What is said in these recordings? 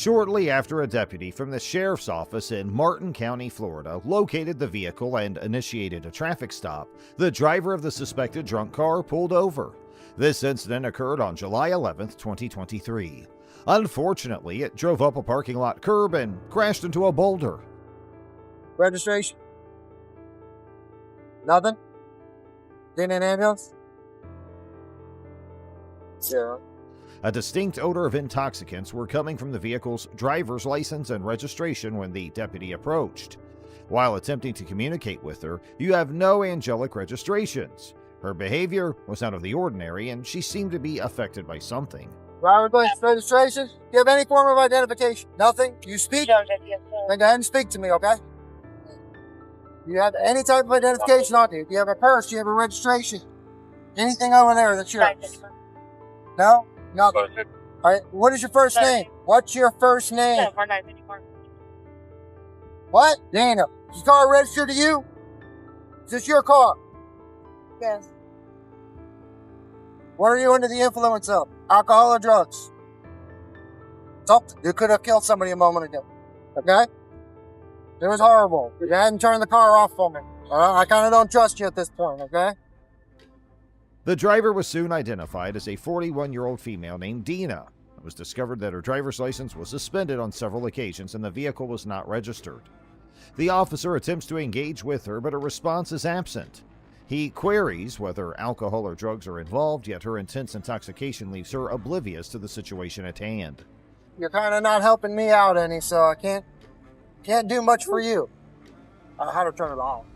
Shortly after a deputy from the sheriff's office in Martin County, Florida, located the vehicle and initiated a traffic stop, the driver of the suspected drunk car pulled over. This incident occurred on July 11, 2023. Unfortunately, it drove up a parking lot curb and crashed into a boulder. Registration? Nothing? Didn't an ambulance? Zero. A distinct odor of intoxicants were coming from the vehicle's driver's license and registration when the deputy approached. While attempting to communicate with her, you have no angelic registrations. Her behavior was out of the ordinary, and she seemed to be affected by something. Driver's license, registration? Do you have any form of identification? Nothing? You speak? Then go ahead and speak to me, okay? You have any type of identification on you? Do you have a purse? Do you have a registration? Anything over there that's yours? No? Nothing. All right. What is your first name? What's your first name? What? Dana. Is this car registered to you? Is this your car? Yes. What are you under the influence of? Alcohol or drugs? Something. You could have killed somebody a moment ago. Okay? It was horrible. You hadn't turned the car off for me. I kind of don't trust you at this point, okay? The driver was soon identified as a 41-year-old female named Dina. It was discovered that her driver's license was suspended on several occasions and the vehicle was not registered. The officer attempts to engage with her, but her response is absent. He queries whether alcohol or drugs are involved, yet her intense intoxication leaves her oblivious to the situation at hand. You're kind of not helping me out any, so I can't do much for you. How to turn it off.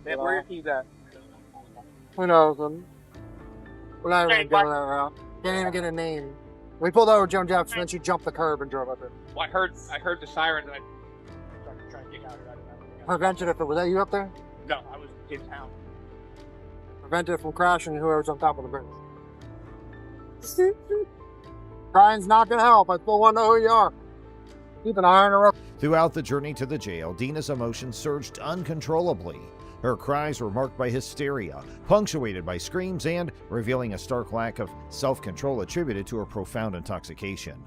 Man, where your keys at? Who knows? We're not even going that route. Can't even get a name. We pulled over Joan Jefferson, then she jumped the curb and drove up there. Well, I heard the siren and I tried to get out of it. Prevented it. Was that you up there? No, I was in town. Prevented it from crashing whoever's on top of the bridge. Trying's not going to help. I still want to know who you are. Keep an eye on her. Throughout the journey to the jail, Dina's emotions surged uncontrollably. Her cries were marked by hysteria, punctuated by screams, and revealing a stark lack of self-control attributed to her profound intoxication.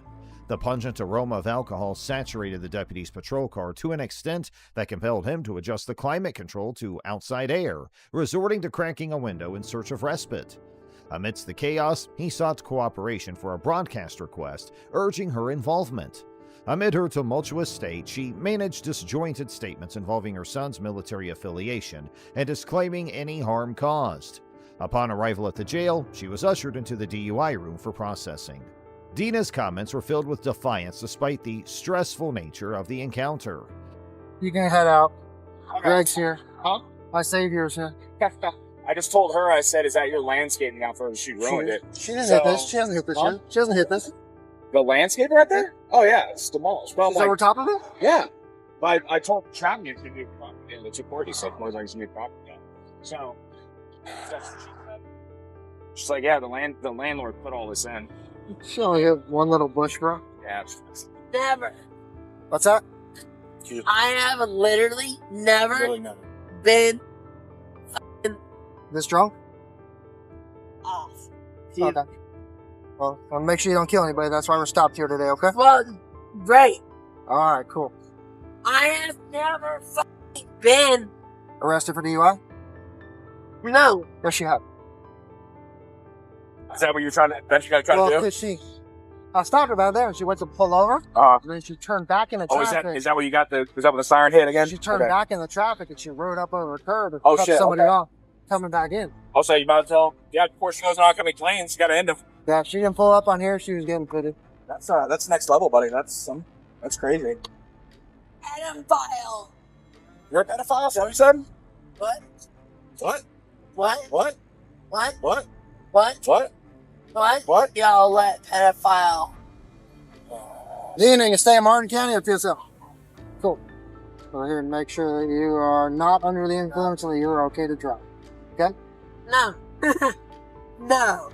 The pungent aroma of alcohol saturated the deputy's patrol car to an extent that compelled him to adjust the climate control to outside air, resorting to cracking a window in search of respite. Amidst the chaos, he sought cooperation for a broadcast request, urging her involvement. Amid her tumultuous state, she managed disjointed statements involving her son's military affiliation and disclaiming any harm caused. Upon arrival at the jail, she was ushered into the DUI room for processing. Dina's comments were filled with defiance despite the stressful nature of the encounter. You can head out. Okay. Greg's here. Huh? My savior's here. I just told her, I said, is that your landscaping outfit? She ruined it. She didn't hit this. She hasn't hit this yet. She hasn't hit this. The landscape right there? Oh, yeah, it's demolished. Well, Is that over top of it? yeah. But I told Chapman it's a new property, and the support, he said, more like it's a new property. Yeah. So, that's what she said. She's like, yeah, the landlord put all this in. She only hit one little bush, bro. Yeah, it's Never. What's that? I have literally never really never. been This drunk? off. Okay. Well, I'll make sure you don't kill anybody. That's why we're stopped here today, okay? Fuck, right. All right, cool. I have never fucking been. Arrested for DUI? No. Yes, you have. Is that what you're trying to Well, do? because I stopped her about there and she went to pull over. And then she turned back in the Oh, traffic. is that what you got is that when the siren hit again? She turned Okay. back in the traffic and she rode up over the curb and Oh, cut shit, somebody okay. off coming back in. Also, you about to tell, yeah, before she knows not coming planes, you got to end up. Yeah, she didn't pull up on here. She was getting fitted. That's next level, buddy. That's crazy. Pedophile. You're a pedophile? Is that what you said? What? What? What? What? What? What? What? What? What? What? Y'all let pedophile. Dina, you stay in Martin County or PSL? Cool. Go here and make sure that you are not under the influence and that you're okay to drive. Okay? No. No.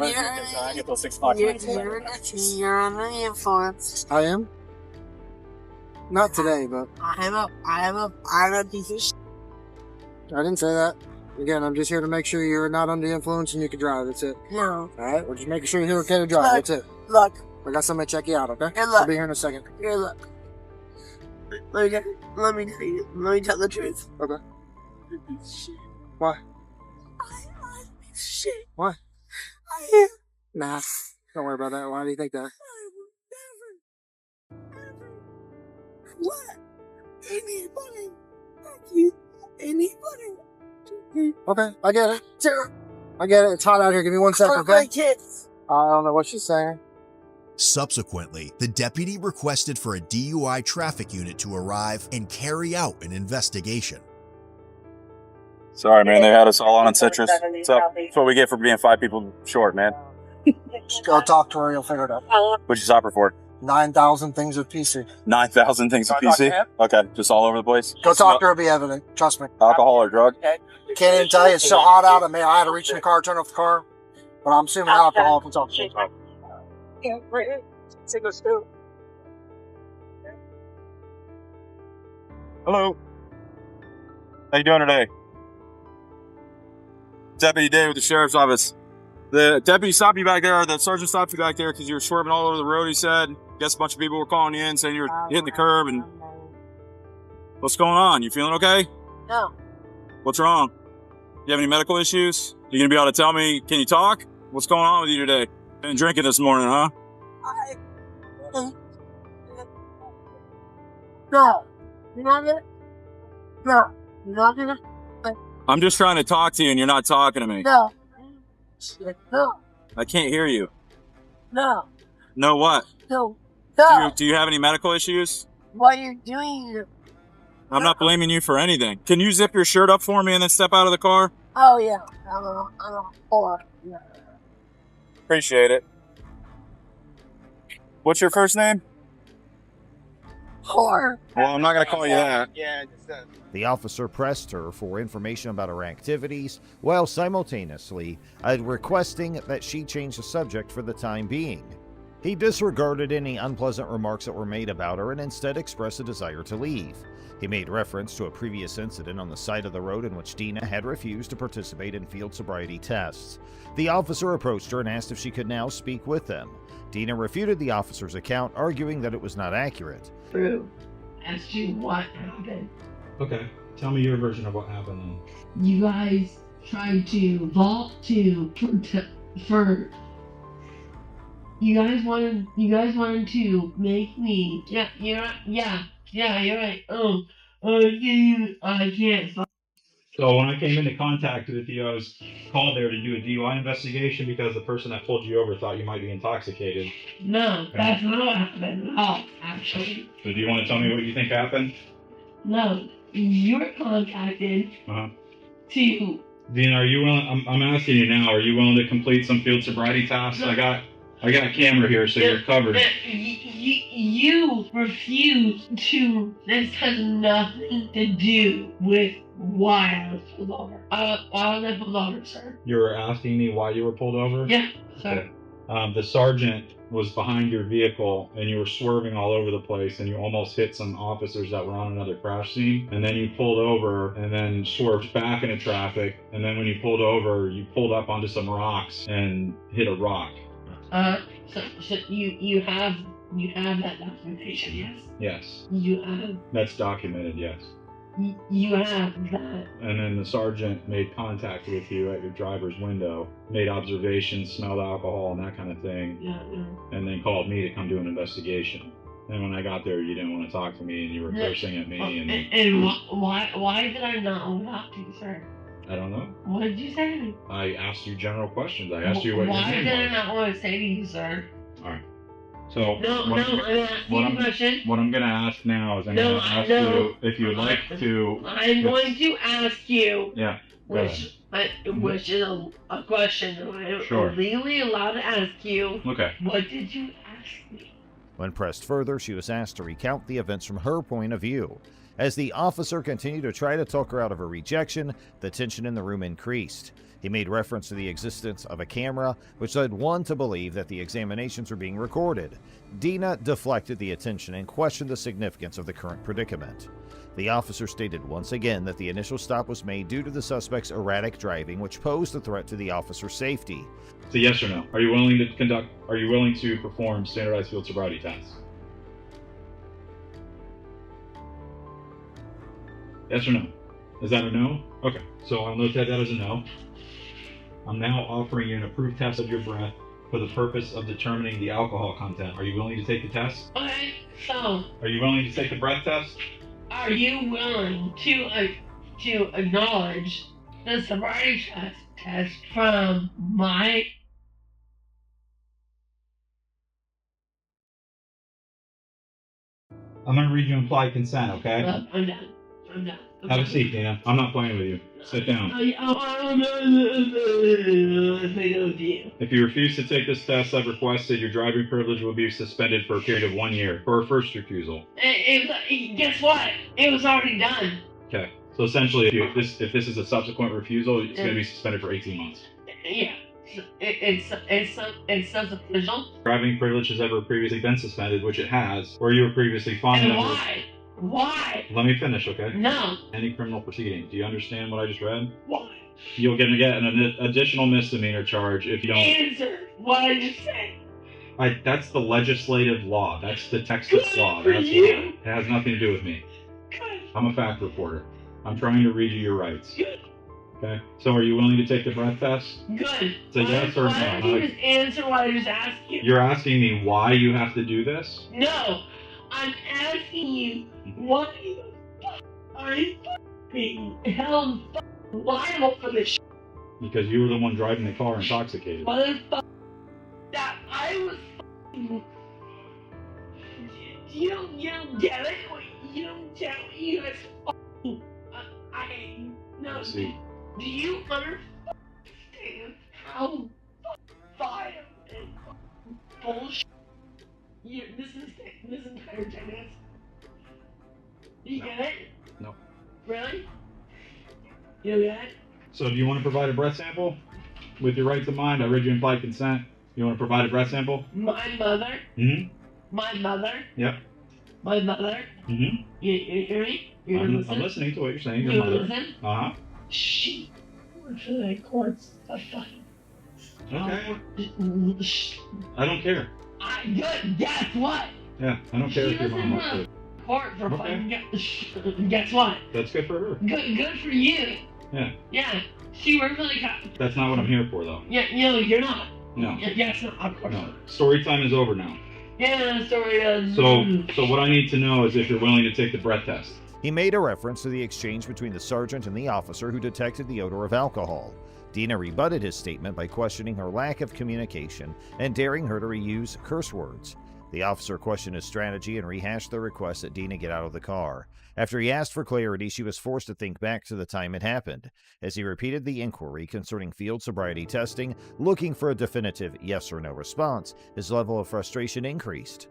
I get those 6 o'clock nights. You're under the influence. I am? Not today, but I'm a piece of shit. I didn't say that. Again, I'm just here to make sure you're not under the influence and you can drive. That's it. No. Alright? We're just making sure you're okay to drive. That's it. Look, I got somebody to check you out, okay? Hey, look. I'll be here in a second. Here, look. Let me tell the truth. Okay. Shit. Why? Shit. Why? I am. Nah. Don't worry about that. Why do you think that? I will never let anybody accuse anybody. Okay, I get it. Sir, I get it. It's hot out here. Give me 1 second, fuck my okay? kids. I don't know what she's saying. Subsequently, the deputy requested for a DUI traffic unit to arrive and carry out an investigation. Sorry, man. They had us all on citrus. That's what we get for being 5 people short, man. Just go talk to her. You'll figure it out. What'd you stop her for? 9,000 things with PC. 9,000 things of PC? Okay, just all over the place? Go talk to her. Be evident. Trust me. Alcohol or drug? Can't even tell you. It's so hot out. I had to reach in the car, turn off the car. But I'm assuming alcohol can talk to her. Hello. How you doing today? Deputy Day with the Sheriff's Office. The deputy stopped you back there, the sergeant stopped you back there because you were swerving all over the road, he said. Guess a bunch of people were calling you in saying you were hitting the curb and... What's going on? You feeling okay? No. What's wrong? You have any medical issues? You gonna be able to tell me, can you talk? What's going on with you today? Been drinking this morning, huh? No. You're not gonna? No. You're not gonna? I'm just trying to talk to you and you're not talking to me. No. No. I can't hear you. No. No what? No. No. Do you have any medical issues? What you're doing? I'm not blaming you for anything. Can you zip your shirt up for me and then step out of the car? Oh yeah. I'm a whore. Yeah. Appreciate it. What's your first name? Whore. Well, I'm not going to call you that. Yeah, just The officer pressed her for information about her activities, while simultaneously requesting that she change the subject for the time being. He disregarded any unpleasant remarks that were made about her and instead expressed a desire to leave. He made reference to a previous incident on the side of the road in which Dina had refused to participate in field sobriety tests. The officer approached her and asked if she could now speak with them. Dina refuted the officer's account, arguing that it was not accurate. True. As to what happened. Okay, tell me your version of what happened then. You guys tried to vault for you guys wanted to make me you're right. I can't. So when I came into contact with you, I was called there to do a DUI investigation because the person that pulled you over thought you might be intoxicated. No, that's not what happened at all, actually. So do you want to tell me what you think happened? No, you were contacted to... Dean, are you willing, I'm asking you now, are you willing to complete some field sobriety tasks? No. I got a camera here, so you're covered. You refused to. This has nothing to do with why I was pulled over. Why was I pulled over, sir? You were asking me why you were pulled over? Yeah, sir. Okay. The sergeant was behind your vehicle and you were swerving all over the place and you almost hit some officers that were on another crash scene, and then you pulled over and then swerved back into traffic, and then when you pulled over you pulled up onto some rocks and hit a rock. So you have that documentation, yes? Yes. You have. That's documented, yes. You have that. And then the sergeant made contact with you at your driver's window, made observations, smelled alcohol and that kind of thing, Yeah. and then called me to come do an investigation. And when I got there, you didn't want to talk to me and you were cursing at me. And why did I not want to talk to you, sir? I don't know. What did you say to me? I asked you general questions. I asked you what your Why name did I was. not want to say to you, sir? All right. So No, I'm asking you a question. what I'm going to ask now is I'm going to ask you if you would like to. I'm going to ask you. Yeah. Go ahead. Which is a question that I'm Sure. legally allowed to ask you. Okay. What did you ask me? When pressed further, she was asked to recount the events from her point of view. As the officer continued to try to talk her out of her rejection, the tension in the room increased. He made reference to the existence of a camera, which led one to believe that the examinations were being recorded. Dina deflected the attention and questioned the significance of the current predicament. The officer stated once again that the initial stop was made due to the suspect's erratic driving, which posed a threat to the officer's safety. So yes or no? Are you willing to perform standardized field sobriety tests? Yes or no? Is that a no? Okay, so I'll note that as a no. I'm now offering you an approved test of your breath for the purpose of determining the alcohol content. Are you willing to take the test? Okay, so Are you willing to take the breath test? are you willing to acknowledge the sobriety test from my... I'm going to read you implied consent, okay? I'm done. I'm done. Have a seat, Dana. I'm not playing with you. Sit down. If you refuse to take this test I've requested, your driving privilege will be suspended for a period of 1 year for a first refusal. Guess what? It was already done. Okay. So essentially, if this is a subsequent refusal, it's going to be suspended for 18 months. Yeah. It's official. Driving privilege has ever previously been suspended, which it has, or you were previously fined. And why? Why? Let me finish, okay? No. Any criminal proceeding. Do you understand what I just read? Why? You're going to get an additional misdemeanor charge if you don't... Answer what I just said. That's the legislative law. That's the Texas law. For That's you. why. It has nothing to do with me. Good. I'm a fact reporter. I'm trying to read you your rights. Good. Okay? So are you willing to take the breath test? Good. Say yes or no. Why don't you just answer what I just asked you? You're asking me why you have to do this? No. I'm asking you why the fuck are you being held liable for this shit? Because you were the one driving the car intoxicated. Motherfucker. That I was fucking... You don't get it? You don't get it? You guys fucking... No. See. Do you understand how vile and bullshit this entire thing is? You get it? No. Really? You don't get it? So do you want to provide a breath sample? With your right to mind, I read you implied consent. You want to provide a breath sample? My mother? Mm-hmm. My mother? Yep. My mother? Mm-hmm. You hear me? I'm listening to what you're saying. Your You mother. listen? Uh-huh. She went to the courts of fucking... Okay. I don't care. Good, guess what? Yeah, I don't care if your mom wants to. Court for Okay. fucking... Guess what? That's good for her. Good for you. Yeah. Yeah. She worked for the cop. That's not what I'm here for, though. Yeah, you're not. No. Yes, of course No. not. Story time is over now. Yeah, story does. So what I need to know is if you're willing to take the breath test. He made a reference to the exchange between the sergeant and the officer who detected the odor of alcohol. Dina rebutted his statement by questioning her lack of communication and daring her to reuse curse words. The officer questioned his strategy and rehashed the request that Dina get out of the car. After he asked for clarity, she was forced to think back to the time it happened. As he repeated the inquiry concerning field sobriety testing, looking for a definitive yes or no response, his level of frustration increased.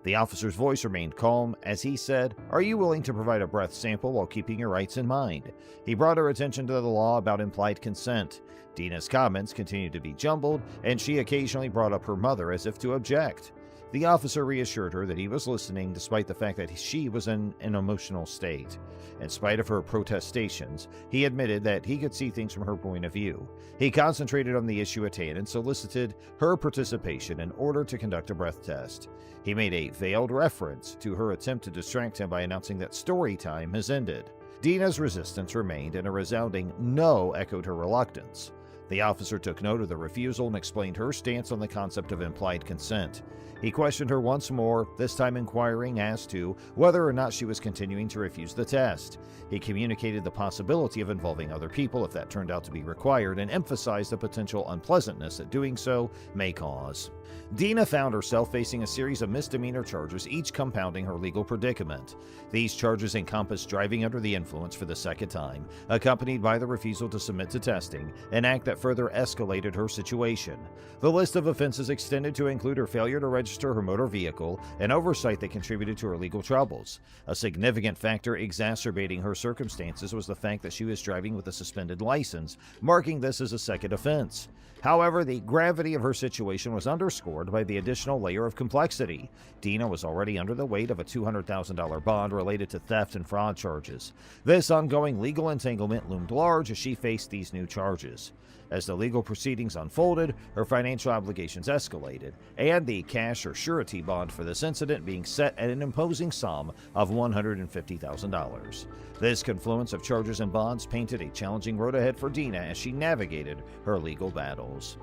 The officer's voice remained calm as he said, "Are you willing to provide a breath sample while keeping your rights in mind?" He brought her attention to the law about implied consent. Dina's comments continued to be jumbled, and she occasionally brought up her mother as if to object. The officer reassured her that he was listening despite the fact that she was in an emotional state. In spite of her protestations, he admitted that he could see things from her point of view. He concentrated on the issue at hand and solicited her participation in order to conduct a breath test. He made a veiled reference to her attempt to distract him by announcing that story time has ended. Dina's resistance remained, and a resounding no echoed her reluctance. The officer took note of the refusal and explained her stance on the concept of implied consent. He questioned her once more, this time inquiring as to whether or not she was continuing to refuse the test. He communicated the possibility of involving other people if that turned out to be required, and emphasized the potential unpleasantness that doing so may cause. Dina found herself facing a series of misdemeanor charges, each compounding her legal predicament. These charges encompassed driving under the influence for the second time, accompanied by the refusal to submit to testing, an act that further escalated her situation. The list of offenses extended to include her failure to register her motor vehicle and oversight that contributed to her legal troubles. A significant factor exacerbating her circumstances was the fact that she was driving with a suspended license, marking this as a second offense. However, the gravity of her situation was underscored by the additional layer of complexity. Dina was already under the weight of a $200,000 bond related to theft and fraud charges. This ongoing legal entanglement loomed large as she faced these new charges. As the legal proceedings unfolded, her financial obligations escalated, and the cash or surety bond for this incident being set at an imposing sum of $150,000. This confluence of charges and bonds painted a challenging road ahead for Dina as she navigated her legal battles.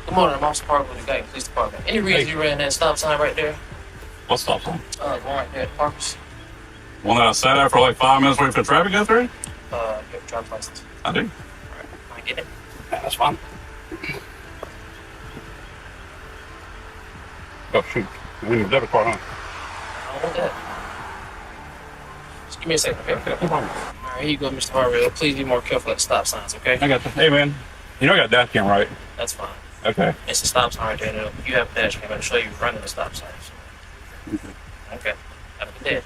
Good morning, I'm Officer Parker with the Guyton Police Department. Any reason you ran that stop sign right there? What stop sign? Going right there at Parker's. One that I sat there for like 5 minutes waiting for the traffic to go through? You have a driver's license. I do. Alright, I get it. Yeah, that's fine. Oh, shoot. We need a debit card, huh? I don't want that. Just give me a second, okay? Alright, here you go, Mr. Harville. Please be more careful at stop signs, okay? I got you. Hey, man. You know I got a dash cam, right? That's fine. Okay. It's a stop sign right there. Now, if you have a dash cam, I'll show you running the stop signs. Okay. Have a good day.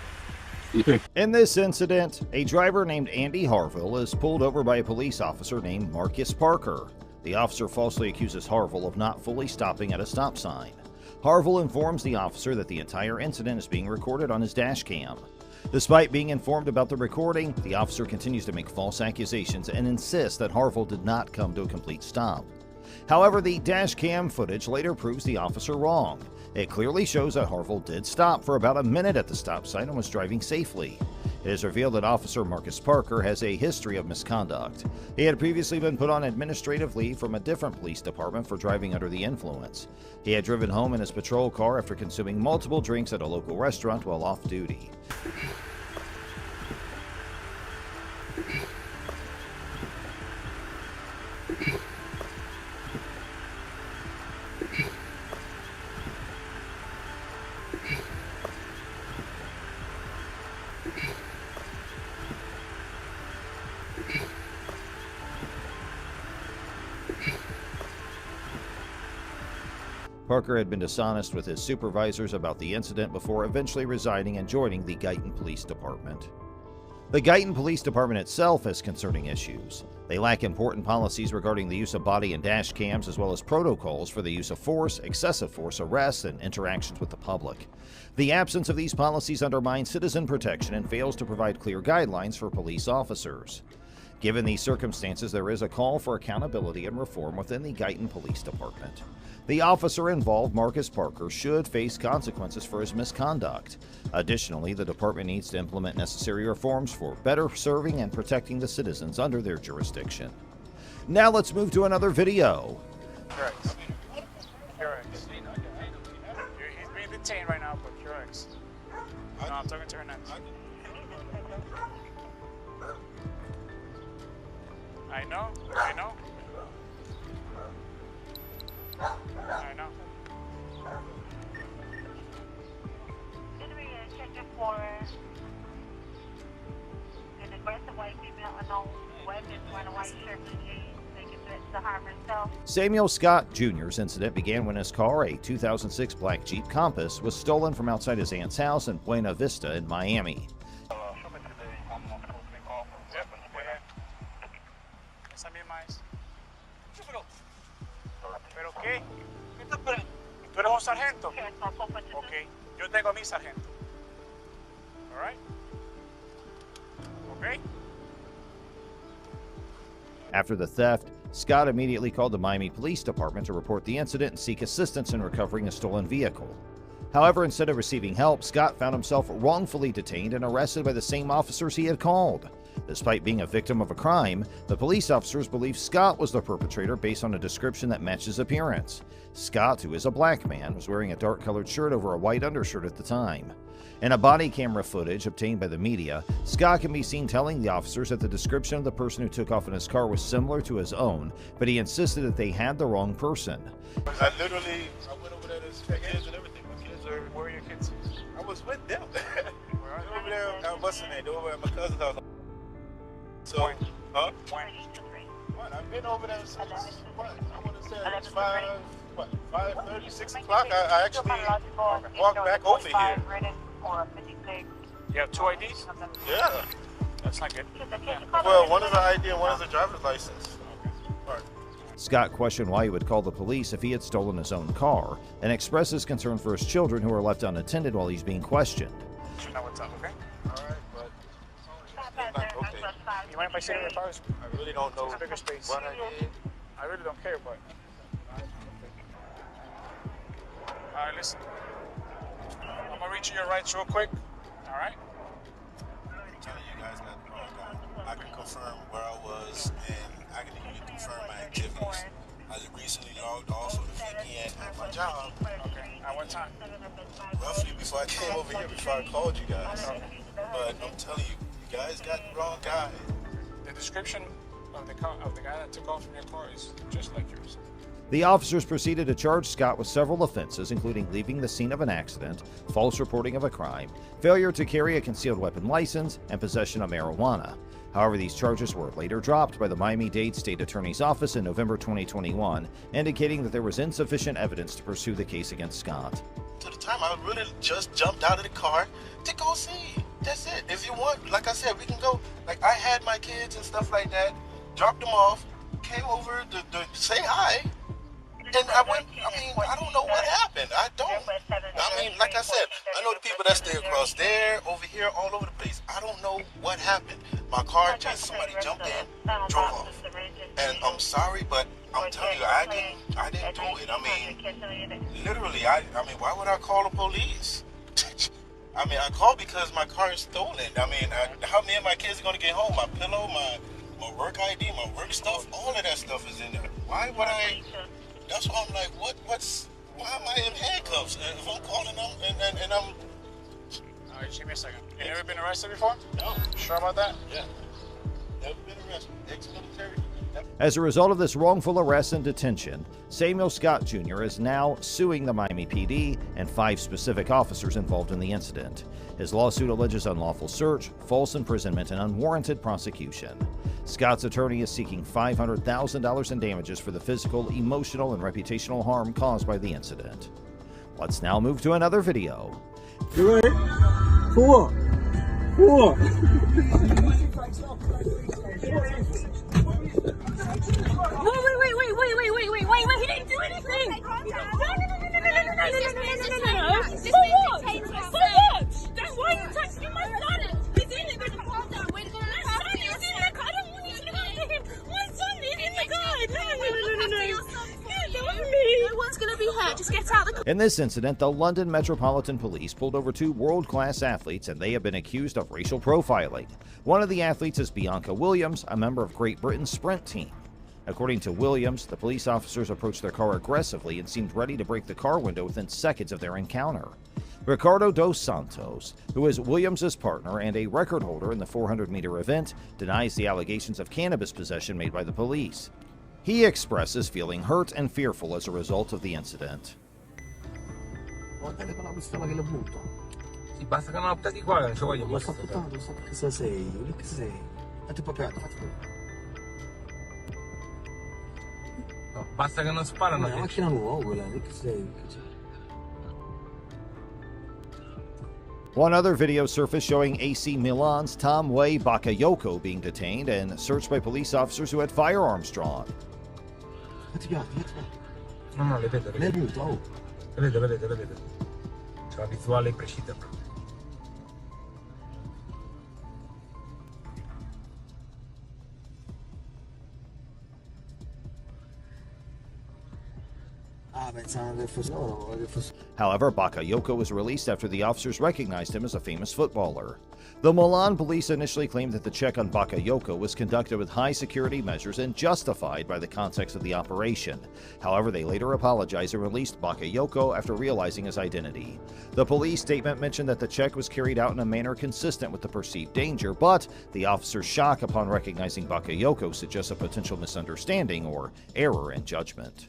In this incident, a driver named Andy Harville is pulled over by a police officer named Marcus Parker. The officer falsely accuses Harville of not fully stopping at a stop sign. Harville informs the officer that the entire incident is being recorded on his dash cam. Despite being informed about the recording, the officer continues to make false accusations and insists that Harville did not come to a complete stop. However, the dash cam footage later proves the officer wrong. It clearly shows that Harville did stop for about a minute at the stop sign and was driving safely. It is revealed that Officer Marcus Parker has a history of misconduct. He had previously been put on administrative leave from a different police department for driving under the influence. He had driven home in his patrol car after consuming multiple drinks at a local restaurant while off duty. Parker had been dishonest with his supervisors about the incident before eventually resigning and joining the Guyton Police Department. The Guyton Police Department itself has concerning issues. They lack important policies regarding the use of body and dash cams, as well as protocols for the use of force, excessive force arrests, and interactions with the public. The absence of these policies undermines citizen protection and fails to provide clear guidelines for police officers. Given these circumstances, there is a call for accountability and reform within the Guyton Police Department. The officer involved, Marcus Parker, should face consequences for his misconduct. Additionally, the department needs to implement necessary reforms for better serving and protecting the citizens under their jurisdiction. Now let's move to another video. Correct. Correct. He's being detained right now, but correct. No, I'm talking to her next. I know. I know. Did we check it for an aggressive white female unknown weapon wearing a white shirt and jeans, making threats to harm herself? Samuel Scott Jr.'s incident began when his car, a 2006 black Jeep Compass, was stolen from outside his aunt's house in Buena Vista in Miami. ¿Pero qué? ¿Tú eres un sargento? Ok, yo tengo a mi sargento. All right? Okay? After the theft, Scott immediately called the Miami Police Department to report the incident and seek assistance in recovering a stolen vehicle. However, instead of receiving help, Scott found himself wrongfully detained and arrested by the same officers he had called. Despite being a victim of a crime, the police officers believe Scott was the perpetrator based on a description that matched his appearance. Scott, who is a black man, was wearing a dark-colored shirt over a white undershirt at the time. In a body camera footage obtained by the media, Scott can be seen telling the officers that the description of the person who took off in his car was similar to his own, but he insisted that they had the wrong person. I went over there to check kids and everything. My kids are, where are your kids? I was with them. Over there, what's the name? They were at my cousin's house. So, huh? When? it's 5:30, 6 o'clock. I actually walked back over here. You have 2 IDs? Yeah. That's not good. Well, one is an ID and one is a driver's license. All right. Scott questioned why he would call the police if he had stolen his own car and expressed his concern for his children who were left unattended while he's being questioned. You know what's up, okay? All right, but it's not okay. You mind if I sit in your cars? I really don't know It's a bigger space. what I did. I really don't care, but. Alright, listen. I'm gonna reach your rights real quick. Alright? I'm telling you guys not the wrong guy. I can confirm where I was and I can even confirm my activities. I recently logged off of the VPN at my job. Okay. At what time? Roughly before I came over here, before I called you guys. But I'm telling you, you guys got the wrong guy. The description of the guy that took off from your car is just like yours. The officers proceeded to charge Scott with several offenses, including leaving the scene of an accident, false reporting of a crime, failure to carry a concealed weapon license, and possession of marijuana. However, these charges were later dropped by the Miami-Dade State Attorney's Office in November 2021, indicating that there was insufficient evidence to pursue the case against Scott. To the time, I really just jumped out of the car to go see. That's it. If you want, like I said, we can go. Like, I had my kids and stuff like that, dropped them off, came over to say hi. And I went, I don't know what happened. I don't. Like I said, I know the people that stay across there, over here, all over the place. I don't know what happened. My car just, somebody jumped in, drove off. And I'm sorry, but I'm telling you, I didn't do it. Literally, why would I call the police? I called because my car is stolen. How many of my kids are going to get home? My pillow, my work ID, my work stuff, all of that stuff is in there. Why would I? That's why I'm like, why am I in handcuffs? If I'm calling them and I'm... Alright, just give me a second. You never been arrested before? No. Sure about that? Yeah. Never been arrested. Ex-military. As a result of this wrongful arrest and detention, Samuel Scott Jr. is now suing the Miami PD and 5 specific officers involved in the incident. His lawsuit alleges unlawful search, false imprisonment, and unwarranted prosecution. Scott's attorney is seeking $500,000 in damages for the physical, emotional, and reputational harm caused by the incident. Let's now move to another video. You ready? Four. Wait, he didn't do anything! No! For what? That's why you touched him, my son! He's in it! My son is in the car! I don't want you to go to him! My son is in the car! No! Yeah, that was me! No one's gonna be hurt, just get out of the car! In this incident, the London Metropolitan Police pulled over 2 world-class athletes and they have been accused of racial profiling. One of the athletes is Bianca Williams, a member of Great Britain's sprint team. According to Williams, the police officers approached their car aggressively and seemed ready to break the car window within seconds of their encounter. Ricardo dos Santos, who is Williams' partner and a record holder in the 400-meter event, denies the allegations of cannabis possession made by the police. He expresses feeling hurt and fearful as a result of the incident. Basta che non sparano. Una macchina nuova quella, che sei? One other video surfaced showing AC Milan's Tom Way Bakayoko being detained and searched by police officers who had firearms drawn. No, le vedo. Vedete. C'è la visuale precisa proprio. However, Bakayoko was released after the officers recognized him as a famous footballer. The Milan police initially claimed that the check on Bakayoko was conducted with high security measures and justified by the context of the operation. However, they later apologized and released Bakayoko after realizing his identity. The police statement mentioned that the check was carried out in a manner consistent with the perceived danger, but the officer's shock upon recognizing Bakayoko suggests a potential misunderstanding or error in judgment.